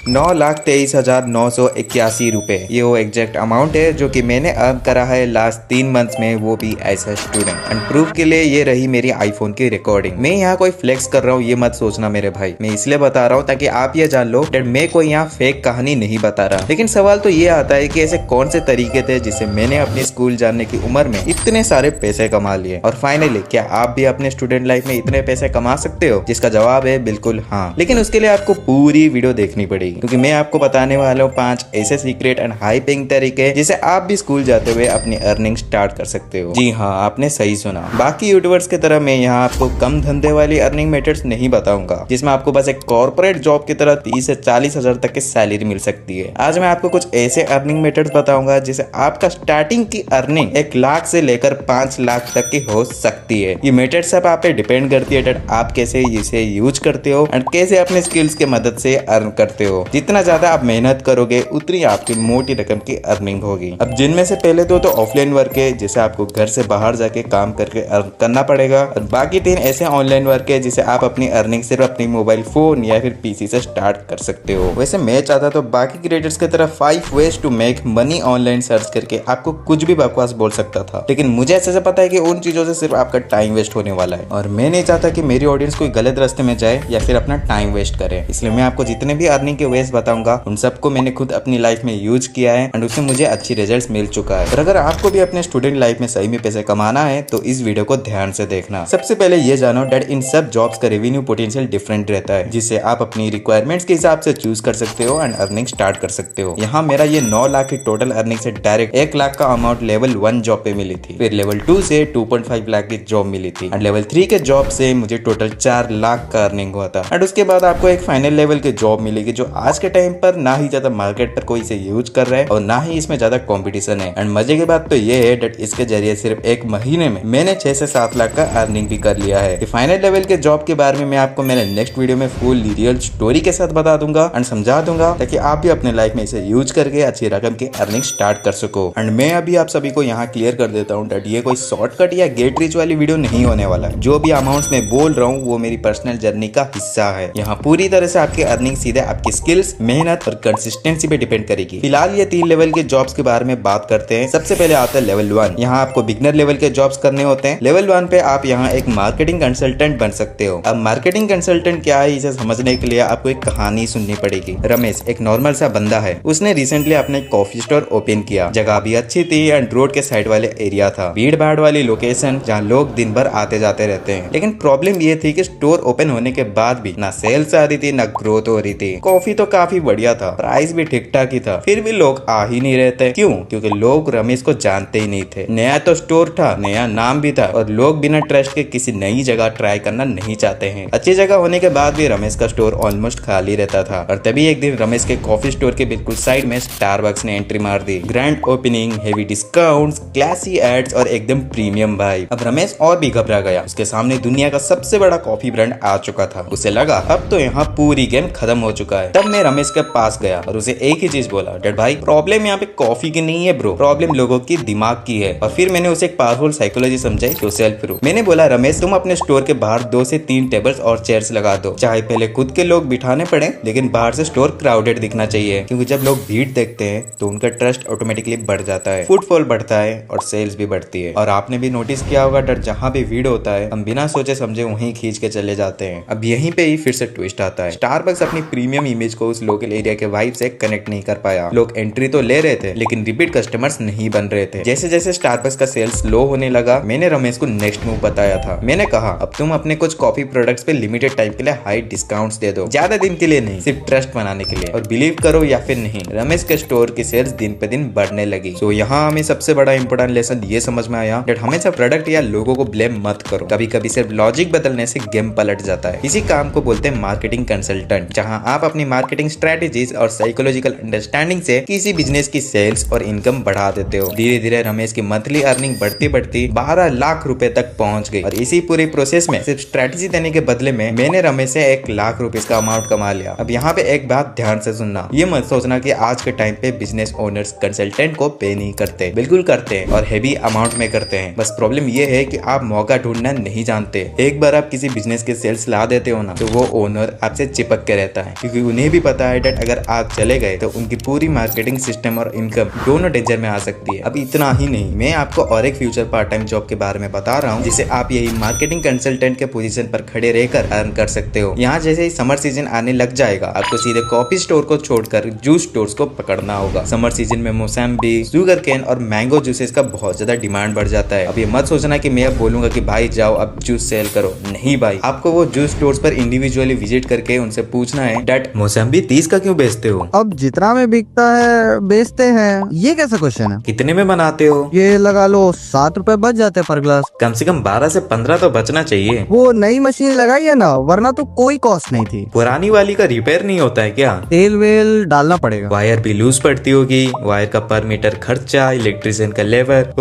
9,23,981 रुपए। ये वो एग्जैक्ट अमाउंट है जो कि मैंने अर्न करा है लास्ट 3 मंथ्स में, वो भी as a student. And proof के लिए ये रही मेरी आईफोन की रिकॉर्डिंग। मैं यहाँ कोई फ्लेक्स कर रहा हूँ ये मत सोचना मेरे भाई, मैं इसलिए बता रहा हूँ ताकि आप ये जान लो कि मैं कोई यहाँ फेक कहानी नहीं बता रहा। लेकिन सवाल तो ये आता है कि ऐसे कौन से तरीके थे जिससे मैंने अपने स्कूल जाने की उम्र में इतने सारे पैसे कमा लिए। और फाइनली क्या आप भी अपने स्टूडेंट लाइफ में इतने पैसे कमा सकते हो? जिसका जवाब है बिल्कुल हाँ। लेकिन उसके लिए आपको पूरी वीडियो देखनी पड़ेगी, क्योंकि मैं आपको बताने वाला हूँ 5 ऐसे सीक्रेट एंड हाई पेइंग तरीके जिसे आप भी स्कूल जाते हुए अपनी अर्निंग स्टार्ट कर सकते हो। जी हाँ, आपने सही सुना। बाकी यूट्यूबर्स की तरह मैं यहाँ आपको कम धंधे वाली अर्निंग मेथड्स नहीं बताऊंगा जिसमें आपको बस एक कॉर्पोरेट जॉब की तरह 30 से 40 हजार तक की सैलरी मिल सकती है। आज मैं आपको कुछ ऐसे अर्निंग मेथड्स बताऊंगा जिसे आपका स्टार्टिंग की अर्निंग 1 लाख से लेकर 5 लाख तक की हो सकती है। ये मेथड सब आप पे डिपेंड करती है that आप कैसे इसे यूज करते हो एंड कैसे अपने स्किल्स की मदद से अर्न करते हो। जितना ज्यादा आप मेहनत करोगे उतनी आपकी मोटी रकम की अर्निंग होगी। अब जिनमें से पहले तो ऑफलाइन वर्क है जिसे आपको घर से बाहर जाके काम करके अर्न करना पड़ेगा, और बाकी 3 ऐसे ऑनलाइन वर्क है जिसे आप अपनी अर्निंग सिर्फ अपनी मोबाइल फोन या फिर पीसी से स्टार्ट कर सकते हो। वैसे मैं चाहता तो बाकी क्रिएटर्स की तरह 5 ways to make money online search करके आपको कुछ भी बकवास बोल सकता था, लेकिन मुझे ऐसे से पता है कि उन चीजों से सिर्फ आपका टाइम वेस्ट होने वाला है, और मैं नहीं चाहता कि मेरी ऑडियंस कोई गलत रास्ते में जाए या फिर अपना टाइम वेस्ट करे। इसलिए मैं आपको जितने भी अर्निंग के वेज बताऊंगा उन सबको मैंने खुद अपनी लाइफ में यूज किया है एंड उससे मुझे अच्छी रिजल्ट्स मिल चुका है। और अगर आपको भी अपने स्टूडेंट लाइफ में सही में पैसे कमाना है तो इस वीडियो को ध्यान से देखना। सबसे पहले ये जानो डेट इन सब जॉब्स का रेवेन्यू पोटेंशियल डिफरेंट रहता है, जिससे आप अपनी रिक्वायरमेंट्स के हिसाब से चूज कर सकते हो एंड अर्निंग स्टार्ट कर सकते हो। यहाँ मेरा ये 9 लाख की टोटल अर्निंग से डायरेक्ट 1 लाख का अमाउंट लेवल 1 जॉब पे मिली थी, फिर लेवल 2 से 2.5 लाख की जॉब मिली थी एंड लेवल 3 के जॉब से मुझे टोटल 4 लाख का अर्निंग हुआ था। एंड उसके बाद आपको एक फाइनल लेवल की जॉब मिलेगी जो आज के टाइम पर ना ही ज्यादा मार्केट पर कोई इसे यूज कर रहा है और ना ही इसमें ज्यादा कंपटीशन है। एंड मजे की बात तो ये है डेट इसके जरिए सिर्फ 1 महीने में मैंने 6 से 7 लाख का अर्निंग भी कर लिया है। फाइनल लेवल के जॉब के बारे में मैं आपको मेरे नेक्स्ट वीडियो में फुल रियल स्टोरी के साथ बता दूंगा एंड समझा दूंगा ताकि आप भी अपने लाइफ में इसे यूज करके अच्छी रकम की अर्निंग स्टार्ट कर सको। एंड मैं अभी आप सभी को यहाँ क्लियर कर देता हूँ डेट ये कोई शॉर्टकट या गेट रिच वाली वीडियो नहीं होने वाला है। जो भी अमाउंट्स मैं बोल रहा हूँ वो मेरी पर्सनल जर्नी का हिस्सा है। यहाँ पूरी तरह से आपकी अर्निंग सीधे आपकी स्किल्स, मेहनत और कंसिस्टेंसी पे डिपेंड करेगी। फिलहाल ये 3 लेवल के जॉब्स के बारे में बात करते हैं। सबसे पहले आता है लेवल 1। यहाँ आपको बिगनर लेवल के जॉब्स करने होते हैं। लेवल 1 पे आप यहाँ एक मार्केटिंग कंसल्टेंट बन सकते हो। अब मार्केटिंग कंसल्टेंट क्या है इसे समझने के लिए आपको एक कहानी सुननी पड़ेगी। रमेश एक नॉर्मल सा बंदा है। उसने रिसेंटली अपने कॉफी स्टोर ओपन किया। जगह भी अच्छी थी एंड रोड के साइड वाले एरिया था, भीड़ भाड़ वाली लोकेशन जहाँ लोग दिन भर आते जाते रहते हैं। लेकिन प्रॉब्लम ये थी कि स्टोर ओपन होने के बाद भी ना सेल्स आ रही थी ना ग्रोथ हो रही थी। कॉफी तो काफी बढ़िया था, प्राइस भी ठीक ठाक ही था, फिर भी लोग आ ही नहीं रहते। क्यों? क्योंकि लोग रमेश को जानते ही नहीं थे। नया तो स्टोर था, नया नाम भी था और लोग बिना ट्रस्ट के किसी नई जगह ट्राई करना नहीं चाहते हैं। अच्छी जगह होने के बाद भी रमेश का स्टोर ऑलमोस्ट खाली रहता था। और तभी एक दिन रमेश के कॉफी स्टोर के बिल्कुल साइड में स्टारबक्स ने एंट्री मार दी। Grand opening, heavy discounts, classy ads और एकदम प्रीमियम भाई। अब रमेश और भी घबरा गया। उसके सामने दुनिया का सबसे बड़ा कॉफी ब्रांड आ चुका था। उसे लगा अब तो यहाँ पूरी गेम खत्म हो चुका है। तब मैं रमेश के पास गया और उसे एक ही चीज बोला, डैड भाई प्रॉब्लम यहाँ पे कॉफी की नहीं है ब्रो, प्रॉब्लम लोगों की दिमाग की है। और फिर मैंने उसे एक पावरफुल साइकोलॉजी समझाई जो सेल्फ प्रूफ। मैंने बोला रमेश तुम अपने स्टोर के बाहर 2 से 3 टेबल्स और चेयर्स लगा दो, चाहे पहले खुद के लोग बिठाने पड़े लेकिन बाहर से स्टोर क्राउडेड दिखना चाहिए, क्योंकि जब लोग भीड़ देखते हैं तो उनका ट्रस्ट ऑटोमेटिकली बढ़ जाता है, फुटफॉल बढ़ता है और सेल्स भी बढ़ती है। और आपने भी नोटिस किया होगा डर जहाँ भी भीड़ होता है हम बिना सोचे समझे वहीं खींच के चले जाते हैं। अब यहीं पे ही फिर से ट्विस्ट आता है। स्टारबक्स अपनी प्रीमियम इमेज को उस लोकल एरिया के वाइब से कनेक्ट नहीं कर पाया। लोग एंट्री तो ले रहे थे लेकिन रिपीट कस्टमर्स नहीं बन रहे थे। जैसे जैसे स्टारबक्स का सेल्स लो होने लगा मैंने रमेश को नेक्स्ट मूव बताया था। मैंने कहा अब तुम अपने कुछ कॉफी प्रोडक्ट्स पे लिमिटेड टाइम के लिए हाई डिस्काउंट्स दे दो, ज्यादा दिन के लिए नहीं, सिर्फ ट्रस्ट बनाने के लिए। और बिलीव करो या फिर नहीं, रमेश के स्टोर की सेल्स दिन पे दिन बढ़ने लगी। तो यहाँ हमें सबसे बड़ा इंपॉर्टेंट लेसन ये समझ में आया कि हमेशा प्रोडक्ट या लोगों को ब्लेम मत करो। कभी कभी सिर्फ लॉजिक बदलने से गेम पलट जाता है। इसी काम को बोलते हैं मार्केटिंग कंसल्टेंट, जहाँ आप अपनी मार्केटिंग स्ट्रेटेजीज और साइकोलॉजिकल अंडरस्टैंडिंग से किसी बिजनेस की सेल्स और इनकम बढ़ा देते हो। धीरे धीरे रमेश की मंथली अर्निंग बढ़ती बढ़ती 12 लाख रुपए तक पहुंच गई। और इसी पूरी प्रोसेस में सिर्फ स्ट्रेटेजी देने के बदले में मैंने रमेश से 1 लाख रुपीस का अमाउंट कमा लिया। अब यहाँ पे एक बात ध्यान से सुनना, ये मत सोचना कि आज के टाइम पे बिजनेस ओनर्स कंसल्टेंट को पे नहीं करते, बिल्कुल करते हैं और हेवी अमाउंट में करते हैं। बस प्रॉब्लम ये है कि आप मौका ढूंढना नहीं जानते। एक बार आप किसी बिजनेस के सेल्स ला देते हो ना तो वो ओनर आपसे चिपक के रहता है, क्योंकि उन्हें भी पता है डेट अगर आग चले गए तो उनकी पूरी मार्केटिंग सिस्टम और इनकम दोनों डेंजर में आ सकती है। अब इतना ही नहीं, मैं आपको और एक फ्यूचर पार्ट टाइम जॉब के बारे में बता रहा हूँ जिसे आप यही मार्केटिंग कंसल्टेंट के पोजीशन पर खड़े रहकर अर्न कर सकते हो। यहाँ जैसे ही समर सीजन आने लग जाएगा आपको सीधे कॉफी स्टोर को छोड़कर जूस स्टोर्स को पकड़ना होगा। समर सीजन में मौसम्बी, शुगर केन और मैंगो जूसेस का बहुत ज्यादा डिमांड बढ़ जाता है। अब ये मत सोचना कि मैं अब बोलूंगा कि भाई जाओ अब जूस सेल करो, नहीं भाई, आपको वो जूस स्टोर्स पर इंडिविजुअली विजिट करके उनसे पूछना है डैट मौसम्बी 30 का क्यों बेचते हो? अब जितना में बिकता है बेचते हैं। ये कैसा क्वेश्चन है? कितने में बनाते हो? ये लगा लो 7 रुपए बच जाते हैं पर ग्लास। कम से कम 12 से 15 तो बचना चाहिए। वो नई मशीन लगाई है ना, वरना तो कोई कॉस्ट नहीं थी। पुरानी वाली का रिपेयर नहीं होता है क्या? तेल वेल डालना पड़ेगा। वायर भी लूज पड़ती होगी, वायर का पर मीटर खर्चा, इलेक्ट्रिशियन का लेबर,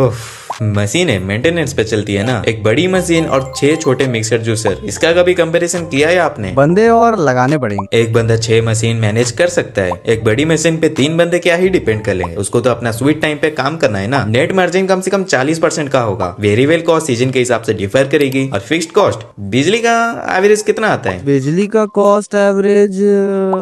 मशीन मेंटेनेंस पे चलती है ना। एक बड़ी मशीन और 6 छोटे मिक्सर जूसर, इसका कभी कंपैरिजन किया है आपने? बंदे और लगाने पड़ेंगे। एक बंदा 6 मशीन मैनेज कर सकता है, एक बड़ी मशीन पे 3 बंदे क्या ही डिपेंड कर लेंगे। उसको तो अपना स्वीट टाइम पे काम करना है ना। नेट मार्जिन कम से कम 40% का होगा। वेरिएबल कॉस्ट सीजन के हिसाब से डिफर करेगी और फिक्स्ड कॉस्ट। बिजली का एवरेज कितना आता है? बिजली का कॉस्ट एवरेज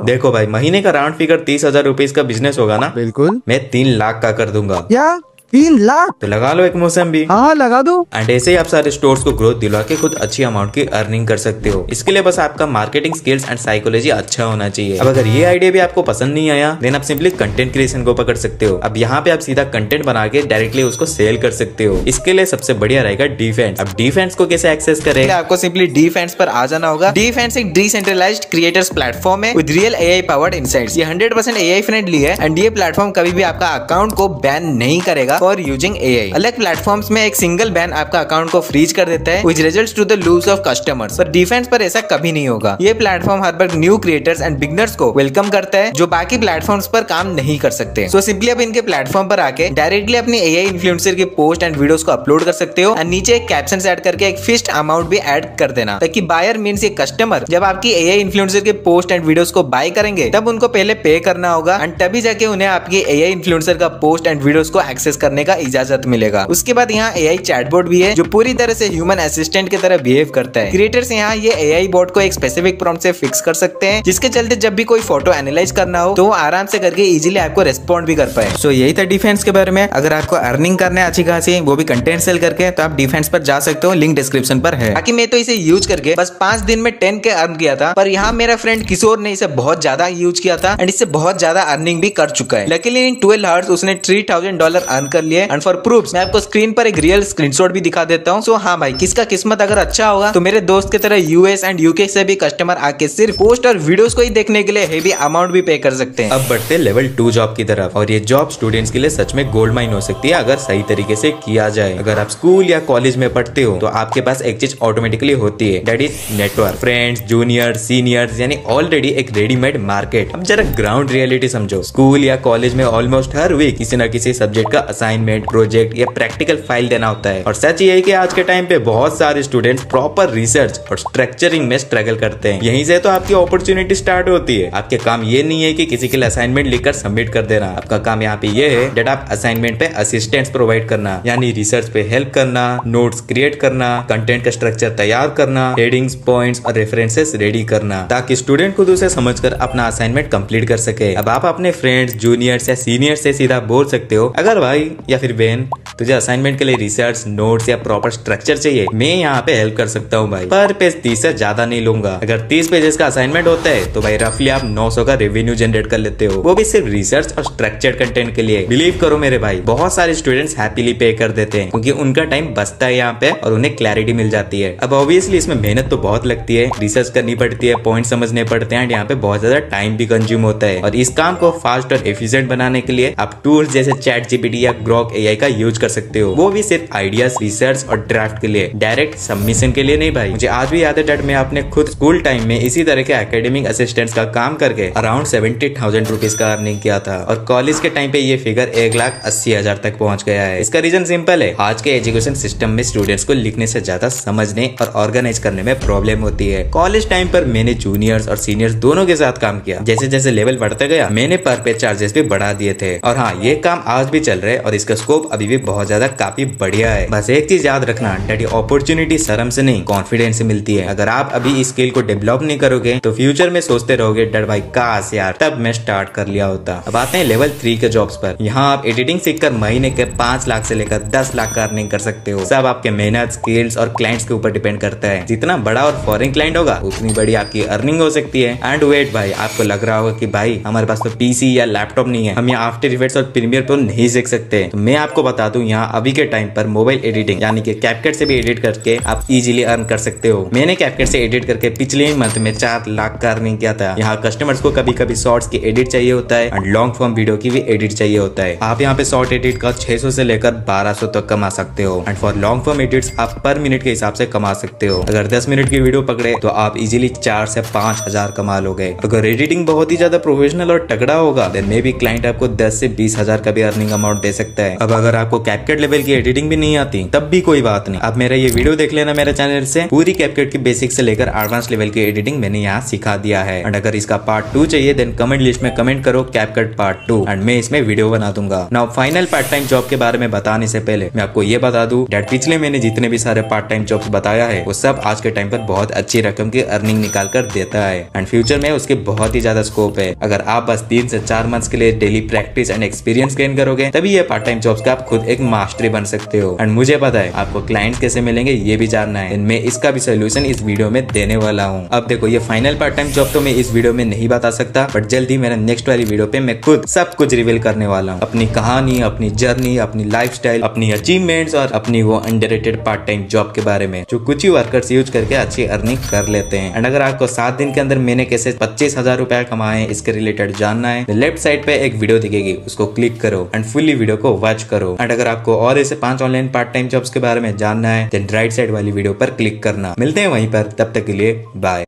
देखो भाई, महीने का राउंड फिगर 30,000 रुपीज का बिजनेस होगा ना। बिल्कुल, मैं 3 लाख का कर दूंगा। क्या 3 लाख? तो लगा लो एक मौसम्बी। हाँ लगा दो। एंड ऐसे ही आप सारे स्टोर्स को ग्रोथ दिला के खुद अच्छी अमाउंट की अर्निंग कर सकते हो। इसके लिए बस आपका मार्केटिंग स्किल्स एंड साइकोलॉजी अच्छा होना चाहिए। अब अगर ये आइडिया भी आपको पसंद नहीं आया देन आप सिंपली कंटेंट क्रिएशन को पकड़ सकते हो। अब यहाँ पे आप सीधा कंटेंट बना के डायरेक्टली उसको सेल कर सकते हो। इसके लिए सबसे बढ़िया रहेगा डिफेंस। अब डिफेंस को कैसे एक्सेस करें? आपको सिंपली डिफेंस पर आ जाना होगा। डिफेंस एक डिसेंट्रलाइज्ड क्रिएटर्स प्लेटफॉर्म है with real AI powered insights. ये 100% एआई फ्रेंडली है एंड ये प्लेटफॉर्म कभी भी आपका अकाउंट को बैन नहीं करेगा फॉर यूजिंग एआई। अलग प्लेटफॉर्म्स में एक सिंगल बैन आपका अकाउंट को फ्रीज कर देता है, which results to the lose of customers। पर डिफेंस पर ऐसा कभी नहीं होगा। ये platform her bar new creators and beginners को वेलकम करता है जो बाकी प्लेटफॉर्म्स पर काम नहीं कर सकते। सो सिंपली आप इनके प्लेटफॉर्म पर आके डायरेक्टली अपनी एआई इन्फ्लुएंसर की पोस्ट एंड वीडियोस को अपलोड कर सकते हो एंड नीचे एक कैप्शन ऐड करके एक फिक्स्ड अमाउंट भी ऐड कर देना, ताकि बायर मींस ये कस्टमर जब आपकी एआई इन्फ्लुएंसर के पोस्ट एंड वीडियोस को बाय करेंगे तब उनको पहले पे करना होगा एंड तभी जाके उन्हें आपकी एआई इन्फ्लुएंसर का पोस्ट एंड वीडियोस को एक्सेस करने का इजाजत मिलेगा। उसके बाद यहाँ एआई चैटबॉट भी है जो पूरी तरह से ह्यूमन असिस्टेंट की तरह बिहेव करता है। क्रिएटर्स यहाँ ये एआई बॉट को एक स्पेसिफिक प्रॉम्प्ट से फिक्स कर सकते हैं जिसके चलते जब भी कोई फोटो एनालाइज करना हो तो वो आराम से करके इजीली आपको रेस्पॉन्ड भी कर पाए। सो यही था डिफेंस के बारे में। अगर आपको अर्निंग करना है अच्छी खासी, वो भी कंटेंट सेल करके, तो आप डिफेंस पर जा सकते हो, लिंक डिस्क्रिप्शन पर है। बाकी मैं तो इसे यूज करके बस 5 दिन में 10K अर्न किया था, पर यहाँ मेरा फ्रेंड किशोर ने इसे बहुत ज्यादा यूज किया था एंड इससे बहुत ज्यादा अर्निंग भी कर चुका है। लकीली इन 12 आवर्स उसने $3,000 अर्न कर लिए एंड फॉर प्रूफ मैं आपको स्क्रीन पर एक रियल स्क्रीनशॉट भी दिखा देता हूँ। सो हाँ भाई, किसका किस्मत अगर अच्छा होगा तो मेरे दोस्त की तरह यूएस एंड यूके से भी कस्टमर आके सिर्फ पोस्ट और वीडियोस को ही देखने के लिए हेवी अमाउंट भी पे कर सकते हैं। अब बढ़ते लेवल 2 जॉब की तरफ, और ये जॉब स्टूडेंट्स के लिए सच में गोल्ड माइन हो सकती है अगर सही तरीके से किया जाए। अगर आप स्कूल या कॉलेज में पढ़ते हो तो आपके पास एक चीज ऑटोमेटिकली होती है, that is network, friends, junior, seniors, यानी ऑलरेडी एक रेडीमेड मार्केट। अब जरा ग्राउंड रियलिटी समझो। स्कूल या कॉलेज में ऑलमोस्ट हर वीक किसी न किसी सब्जेक्ट का असाइनमेंट, प्रोजेक्ट या प्रैक्टिकल फाइल देना होता है। और सच ये है कि आज के टाइम पे बहुत सारे स्टूडेंट्स प्रॉपर रिसर्च और स्ट्रक्चरिंग में स्ट्रगल करते हैं। यहीं से तो आपकी अपॉर्चुनिटी स्टार्ट होती है। आपके काम ये नहीं है कि किसी के लिए असाइनमेंट लिखकर सबमिट कर देना। आपका काम यहाँ पे ये है दैट आप असाइनमेंट पे असिस्टेंस प्रोवाइड करना, यानी रिसर्च पे हेल्प करना, नोट्स क्रिएट करना, कंटेंट का स्ट्रक्चर तैयार करना, हेडिंग्स, पॉइंट्स और रेफरेंसेस रेडी करना, ताकि स्टूडेंट खुद उसे समझकर अपना असाइनमेंट कंप्लीट कर सके। अब आप अपने फ्रेंड्स, जूनियर्स या सीनियर्स से सीधा बोल सकते हो, अगर भाई या फिर बहन तुझे असाइनमेंट के लिए रिसर्च, नोट्स या प्रॉपर स्ट्रक्चर चाहिए, मैं यहाँ पे हेल्प कर सकता हूँ भाई। पर पेज 30 से ज्यादा नहीं लूंगा। अगर 30 पेजेस का असाइनमेंट होता है तो भाई रफली आप 900 का रेवेन्यू जनरेट कर लेते हो, वो भी सिर्फ रिसर्च और स्ट्रक्चर्ड कंटेंट के लिए। बिलीव करो मेरे भाई, बहुत सारे स्टूडेंट्स हैप्पीली पे कर देते हैं क्योंकि उनका टाइम बचता है यहाँ पे और उन्हें क्लैरिटी मिल जाती है। अब ऑब्वियसली इसमें मेहनत तो बहुत लगती है, रिसर्च करनी पड़ती है, पॉइंट समझने पड़ते हैं, यहाँ पे बहुत ज्यादा टाइम भी कंज्यूम होता है। और इस काम को फास्ट और एफिशिएंट बनाने के लिए आप टूल्स जैसे ChatGPT या Grok AI का यूज कर सकते हो, वो भी सिर्फ आइडियाज, रिसर्च और ड्राफ्ट के लिए, डायरेक्ट सबमिशन के लिए नहीं भाई। मुझे आज भी याद है डेट मैं अपने खुद स्कूल टाइम में इसी तरह के एकेडमिक असिस्टेंट्स का काम करके अराउंड 70,000 रुपीज का अर्निंग किया था, और कॉलेज के टाइम पे ये फिगर 1,80,000 तक पहुंच गया है। इसका रीजन सिंपल है, आज के एजुकेशन सिस्टम में स्टूडेंट्स को लिखने से ज्यादा समझने और ऑर्गेनाइज करने में प्रॉब्लम होती है। कॉलेज टाइम पर मैंने जूनियर्स और सीनियर्स दोनों के साथ काम किया। जैसे जैसे लेवल बढ़ता गया मैंने पर पेज चार्जेस भी बढ़ा दिए थे, और हाँ ये काम आज भी चल रहा है और और इसका स्कोप अभी भी बहुत ज्यादा काफी बढ़िया है। बस एक चीज याद रखना, डैडी अपॉर्चुनिटी शर्म से नहीं कॉन्फिडेंस से मिलती है। अगर आप अभी इस स्किल को डेवलप नहीं करोगे तो फ्यूचर में सोचते रहोगे डर भाई काश यार तब मैं स्टार्ट कर लिया होता। अब आते हैं लेवल 3 के जॉब्स पर। यहाँ आप एडिटिंग सीखकर महीने के 5 लाख से लेकर 10 लाख का अर्निंग कर सकते हो। सब आपके मेहनत, स्किल्स और क्लाइंट्स के ऊपर डिपेंड करता है। जितना बड़ा और फॉरेन क्लाइंट होगा उतनी बड़ी आपकी अर्निंग हो सकती है। एंड वेट भाई, आपको लग रहा होगा कि भाई हमारे पास तो पीसी या लैपटॉप नहीं है, हम यहाँ आफ्टर इफेक्ट्स और प्रीमियर प्रो नहीं सीख सकते। तो मैं आपको बता दूं, यहाँ अभी के टाइम पर मोबाइल एडिटिंग यानी कि कैपकट से भी एडिट करके आप इजीली अर्न कर सकते हो। मैंने कैपकट से एडिट करके पिछले ही मंथ में 4 लाख का अर्निंग किया था। यहाँ कस्टमर्स को कभी कभी शॉर्ट्स की एडिट चाहिए होता है एंड लॉन्ग फॉर्म वीडियो की भी एडिट चाहिए होता है। आप यहाँ पे शॉर्ट एडिट का 600 से लेकर 1200 तक कमा सकते हो and for long form edits आप पर मिनट के हिसाब से कमा सकते हो। अगर 10 मिनट की वीडियो पकड़े तो आप इजीली 4 से 5 हजार कमा लोगे। अगर एडिटिंग बहुत ही ज्यादा प्रोफेशनल और तगड़ा होगा देन मे बी क्लाइंट आपको 10 से 20 हजार का भी अर्निंग अमाउंट दे सकता है। अब अगर आपको कैपकट लेवल की एडिटिंग भी नहीं आती तब भी कोई बात नहीं, आप मेरा ये वीडियो देख लेना मेरे चैनल से। पूरी कैपकट की बेसिक से लेकर एडवांस लेवल की एडिटिंग मैंने यहाँ सिखा दिया है। एंड अगर इसका पार्ट 2 चाहिए देन कमेंट लिस्ट में कमेंट करो कैपकट पार्ट 2 एंड मैं इसमें वीडियो बना दूंगा। Now final part time job के बारे में बताने से पहले मैं आपको ये बता दूं दैट पिछले मैंने जितने भी सारे पार्ट टाइम जॉब्स बताया है वो सब आज के टाइम पर बहुत अच्छी रकम की अर्निंग निकाल कर देता है एंड फ्यूचर में उसके बहुत ही ज्यादा स्कोप है। अगर आप बस 3 से 4 मंथ्स के लिए daily practice and experience gain करोगे तभी ये पार्ट टाइम जॉब्स का आप खुद एक मास्टरी बन सकते हो। एंड मुझे पता है आपको क्लाइंट्स कैसे मिलेंगे ये भी जानना है, मैं इसका भी सोल्यूशन इस वीडियो में देने वाला हूँ। अब देखो, ये फाइनल पार्ट टाइम जॉब तो मैं इस वीडियो में नहीं बता सकता, बट जल्दी मेरा नेक्स्ट वाली वीडियो पे मैं खुद सब कुछ रिवील करने वाला हूँ। अपनी कहानी, अपनी जर्नी, अपनी लाइफस्टाइल, अपनी अचीवमेंट्स और अपनी वो अंडररेटेड पार्ट टाइम जॉब के बारे में जो कुछ ही वर्कर्स यूज करके अच्छी अर्निंग कर लेते हैं। एंड अगर आपको 7 दिन के अंदर मैंने कैसे 25,000 रुपया कमाए इसके रिलेटेड जानना है तो लेफ्ट साइड पे एक वीडियो दिखेगी, उसको क्लिक करो एंड फुली वीडियो को वॉच करो। एंड अगर आपको और ऐसे 5 ऑनलाइन पार्ट टाइम जॉब्स के बारे में जानना है देन राइट साइड वाली वीडियो पर क्लिक करना। मिलते हैं वहीं पर, तब तक के लिए बाय।